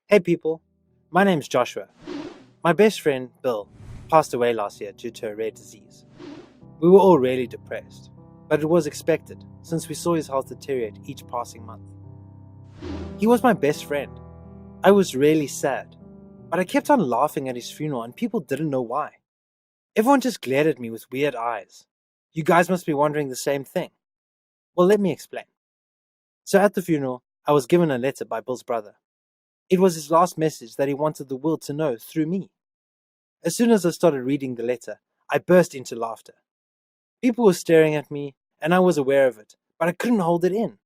Hey people, my name's Joshua. My best friend, Bill, passed away last year due to a rare disease. We were all really depressed, but it was expected since we saw his health deteriorate each passing month. He was my best friend. I was really sad, but I kept on laughing at his funeral and people didn't know why. Everyone just glared at me with weird eyes. You guys must be wondering the same thing. Well, let me explain. So at the funeral, I was given a letter by Bill's brother. It was his last message that he wanted the world to know through me. As soon as I started reading the letter, I burst into laughter. People were staring at me, and I was aware of it, but I couldn't hold it in.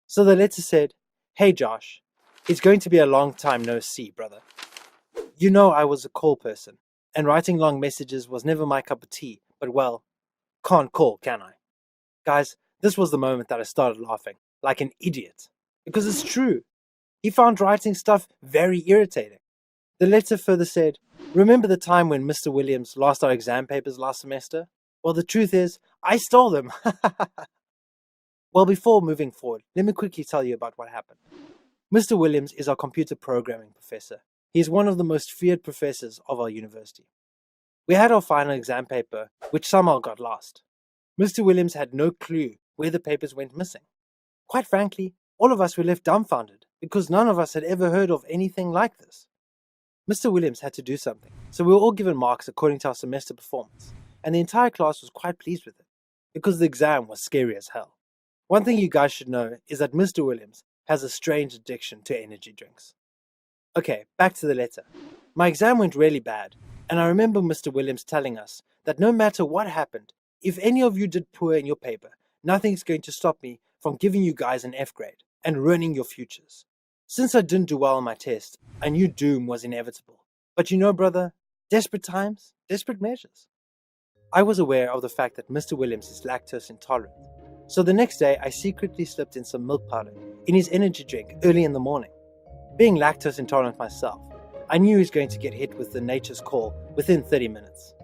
So the letter said, "Hey Josh, it's going to be a long time no see, brother. You know I was a call person, and writing long messages was never my cup of tea, but well, can't call, can I?" Guys, this was the moment that I started laughing, like an idiot. Because it's true. He found writing stuff very irritating. The letter further said, "Remember the time when Mr. Williams lost our exam papers last semester? Well, the truth is, I stole them." Well, before moving forward, let me quickly tell you about what happened. Mr. Williams is our computer programming professor. He is one of the most feared professors of our university. We had our final exam paper, which somehow got lost. Mr. Williams had no clue where the papers went missing. Quite frankly, all of us were left dumbfounded because none of us had ever heard of anything like this. Mr. Williams had to do something, so we were all given marks according to our semester performance, and the entire class was quite pleased with it because the exam was scary as hell. One thing you guys should know is that Mr. Williams has a strange addiction to energy drinks. Okay, back to the letter. My exam went really bad, and I remember Mr. Williams telling us that no matter what happened, if any of you did poor in your paper, nothing's going to stop me from giving you guys an F grade and ruining your futures. Since I didn't do well on my test, I knew doom was inevitable. But you know, brother, desperate times, desperate measures. I was aware of the fact that Mr. Williams is lactose intolerant. So the next day, I secretly slipped in some milk powder in his energy drink early in the morning. Being lactose intolerant myself, I knew he was going to get hit with the nature's call within 30 minutes.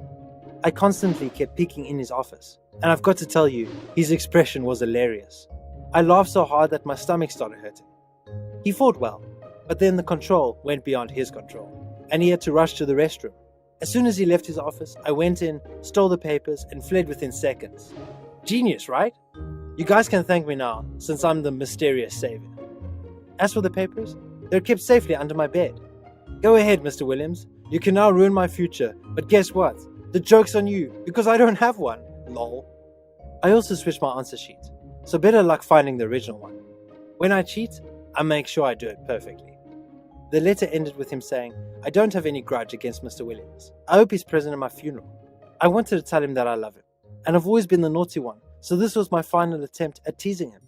I constantly kept peeking in his office, and I've got to tell you, his expression was hilarious. I laughed so hard that my stomach started hurting. He fought well, but then the control went beyond his control, and he had to rush to the restroom. As soon as he left his office, I went in, stole the papers, and fled within seconds. Genius, right? You guys can thank me now, since I'm the mysterious savior. As for the papers, they're kept safely under my bed. Go ahead, Mr. Williams. You can now ruin my future, but guess what? The joke's on you, because I don't have one. Lol. I also switched my answer sheet, so better luck finding the original one. When I cheat, I make sure I do it perfectly. The letter ended with him saying, "I don't have any grudge against Mr. Williams. I hope he's present at my funeral. I wanted to tell him that I love him, and I've always been the naughty one, so this was my final attempt at teasing him.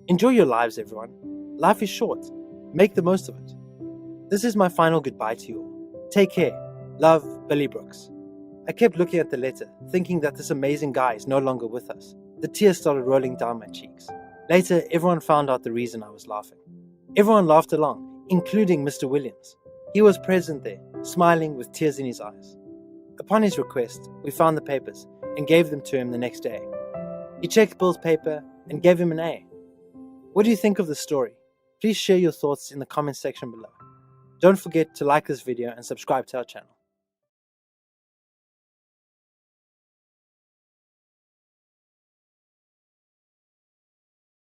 Enjoy your lives, everyone. Life is short. Make the most of it." This is my final goodbye to you all. Take care. Love, Billy Brooks. I kept looking at the letter, thinking that this amazing guy is no longer with us. The tears started rolling down my cheeks. Later, everyone found out the reason I was laughing. Everyone laughed along, including Mr. Williams. He was present there, smiling with tears in his eyes. Upon his request, we found the papers and gave them to him the next day. He checked Bill's paper and gave him an A. What do you think of the story? Please share your thoughts in the comments section below. Don't forget to like this video and subscribe to our channel.